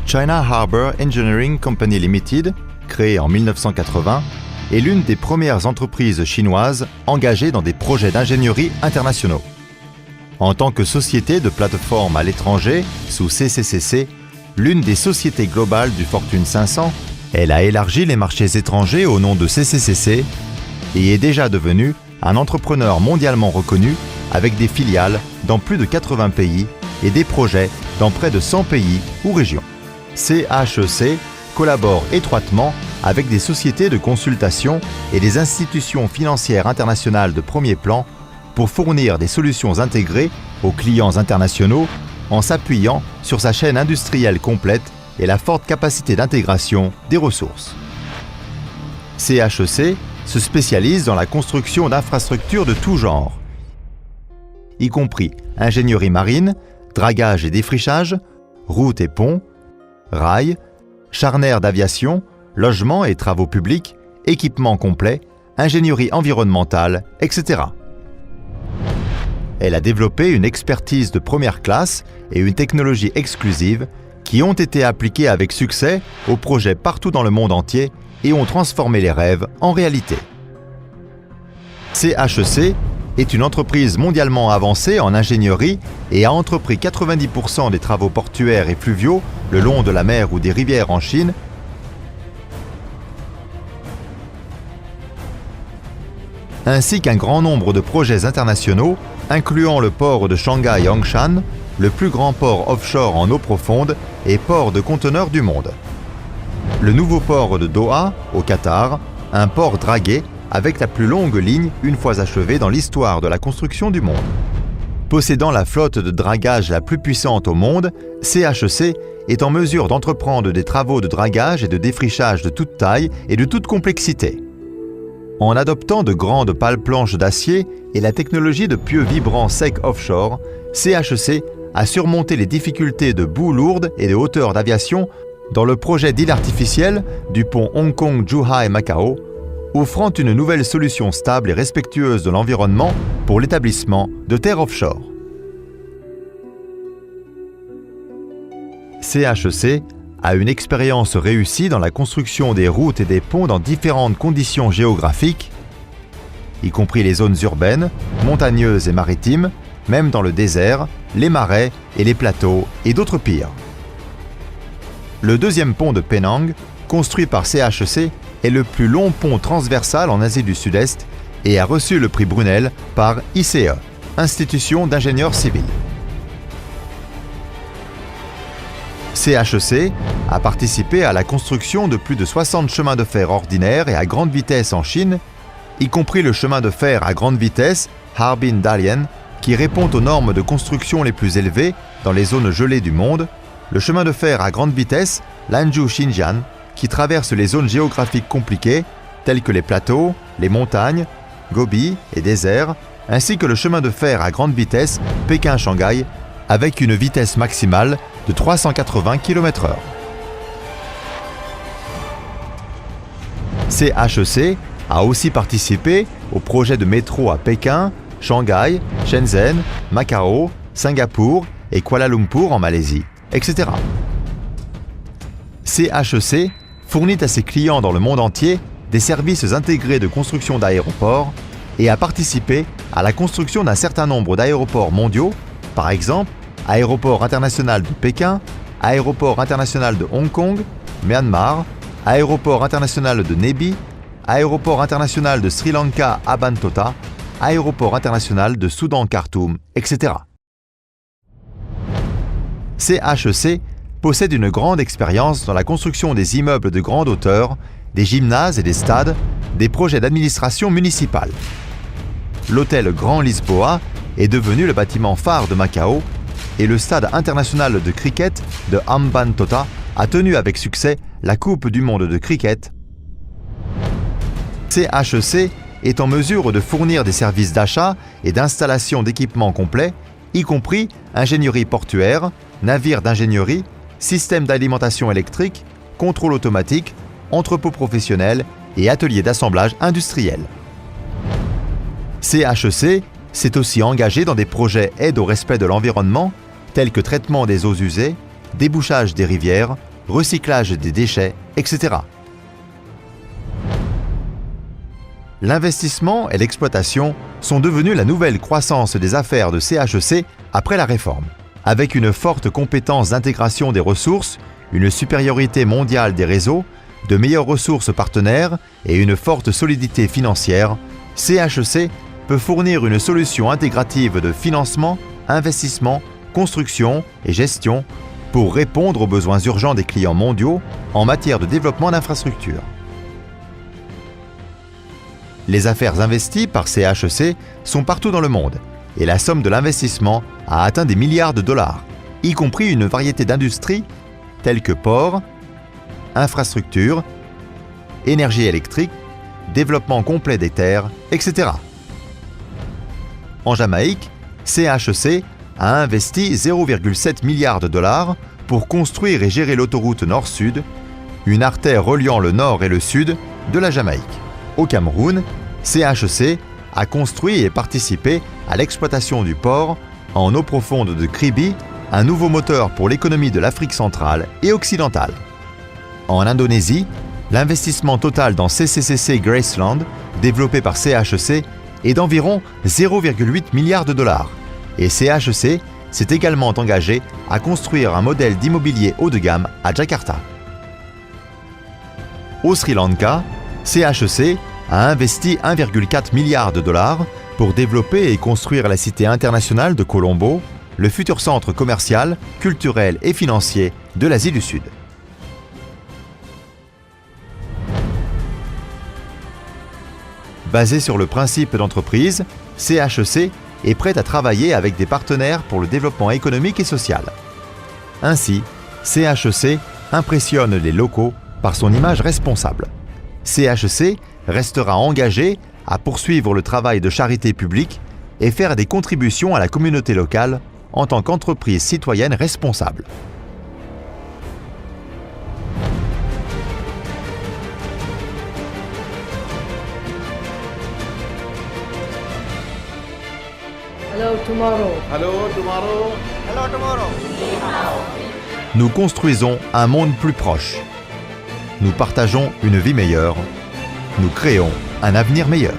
China Harbour Engineering Company Limited, créée en 1980, est l'une des premières entreprises chinoises engagées dans des projets d'ingénierie internationaux. En tant que société de plateforme à l'étranger, sous CCCC, l'une des sociétés globales du Fortune 500, elle a élargi les marchés étrangers au nom de CCCC et est déjà devenue un entrepreneur mondialement reconnu avec des filiales dans plus de 80 pays et des projets dans près de 100 pays ou régions. CHEC collabore étroitement avec des sociétés de consultation et des institutions financières internationales de premier plan pour fournir des solutions intégrées aux clients internationaux en s'appuyant sur sa chaîne industrielle complète et la forte capacité d'intégration des ressources. CHEC se spécialise dans la construction d'infrastructures de tout genre, y compris ingénierie marine, dragage et défrichage, routes et ponts, rails, charnières d'aviation, logements et travaux publics, équipements complets, ingénierie environnementale, etc. Elle a développé une expertise de première classe et une technologie exclusive qui ont été appliquées avec succès aux projets partout dans le monde entier et ont transformé les rêves en réalité. CHEC est une entreprise mondialement avancée en ingénierie et a entrepris 90% des travaux portuaires et fluviaux le long de la mer ou des rivières en Chine, ainsi qu'un grand nombre de projets internationaux, incluant le port de Shanghai-Yongshan, le plus grand port offshore en eau profonde et port de conteneurs du monde. Le nouveau port de Doha, au Qatar, un port dragué avec la plus longue ligne une fois achevé dans l'histoire de la construction du monde. Possédant la flotte de dragage la plus puissante au monde, CHEC est en mesure d'entreprendre des travaux de dragage et de défrichage de toute taille et de toute complexité. En adoptant de grandes pales-planches d'acier et la technologie de pieux vibrants secs offshore, CHEC a surmonté les difficultés de boues lourdes et de hauteur d'aviation dans le projet d'île artificielle du pont Hong Kong-Zhuhai-Macao, offrant une nouvelle solution stable et respectueuse de l'environnement pour l'établissement de terres offshore. CHEC a une expérience réussie dans la construction des routes et des ponts dans différentes conditions géographiques, y compris les zones urbaines, montagneuses et maritimes, même dans le désert, les marais et les plateaux et d'autres pires. Le deuxième pont de Penang, construit par CHEC, est le plus long pont transversal en Asie du Sud-Est et a reçu le prix Brunel par ICE, Institution d'ingénieurs civils. CHEC a participé à la construction de plus de 60 chemins de fer ordinaires et à grande vitesse en Chine, y compris le chemin de fer à grande vitesse Harbin-Dalian, qui répond aux normes de construction les plus élevées dans les zones gelées du monde, le chemin de fer à grande vitesse Lanzhou-Xinjiang, qui traverse les zones géographiques compliquées telles que les plateaux, les montagnes, Gobi et déserts, ainsi que le chemin de fer à grande vitesse Pékin-Shanghai avec une vitesse maximale de 380 km/h. CHEC a aussi participé au projet de métro à Pékin, Shanghai, Shenzhen, Macao, Singapour et Kuala Lumpur en Malaisie, etc. CHEC fournit à ses clients dans le monde entier des services intégrés de construction d'aéroports et a participé à la construction d'un certain nombre d'aéroports mondiaux, par exemple Aéroport international de Pékin, Aéroport international de Hong Kong, Myanmar, Aéroport international de Nebi, Aéroport international de Sri Lanka Hambantota, Aéroport international de Soudan Khartoum, etc. CHEC possède une grande expérience dans la construction des immeubles de grande hauteur, des gymnases et des stades, des projets d'administration municipale. L'hôtel Grand Lisboa est devenu le bâtiment phare de Macao et le stade international de cricket de Hambantota a tenu avec succès la Coupe du monde de cricket. CHEC est en mesure de fournir des services d'achat et d'installation d'équipements complets, y compris ingénierie portuaire, navires d'ingénierie, systèmes d'alimentation électrique, contrôle automatique, entrepôts professionnels et ateliers d'assemblage industriel. CHEC s'est aussi engagé dans des projets aide au respect de l'environnement, tels que traitement des eaux usées, débouchage des rivières, construction de recyclage des déchets, etc. L'investissement et l'exploitation sont devenus la nouvelle croissance des affaires de CHEC après la réforme. Avec une forte compétence d'intégration des ressources, une supériorité mondiale des réseaux, de meilleures ressources partenaires et une forte solidité financière, CHEC peut fournir une solution intégrative de financement, investissement, construction et gestion pour répondre aux besoins urgents des clients mondiaux en matière de développement d'infrastructures. Les affaires investies par CHEC sont partout dans le monde et la somme de l'investissement a atteint des milliards de dollars, y compris une variété d'industries telles que ports, infrastructures, énergie électrique, développement complet des terres, etc. En Jamaïque, CHEC a investi 0,7 milliard de dollars pour construire et gérer l'autoroute Nord-Sud, une artère reliant le nord et le sud de la Jamaïque. Au Cameroun, CHEC a construit et participé à l'exploitation du port en eau profonde de Kribi, un nouveau moteur pour l'économie de l'Afrique centrale et occidentale. En Indonésie, l'investissement total dans CCCC Graceland, développé par CHEC, est d'environ 0,8 milliard de dollars. Et CHEC s'est également engagé à construire un modèle d'immobilier haut de gamme à Jakarta. Au Sri Lanka, CHEC a investi 1,4 milliard de dollars pour développer et construire la cité internationale de Colombo, le futur centre commercial, culturel et financier de l'Asie du Sud. Basé sur le principe d'entreprise, CHEC est prêt à travailler avec des partenaires pour le développement économique et social. Ainsi, CHEC impressionne les locaux par son image responsable. CHEC restera engagé à poursuivre le travail de charité publique et faire des contributions à la communauté locale en tant qu'entreprise citoyenne responsable. Hello tomorrow. Hello tomorrow. Hello tomorrow. Nous construisons un monde plus proche. Nous partageons une vie meilleure. Nous créons un avenir meilleur.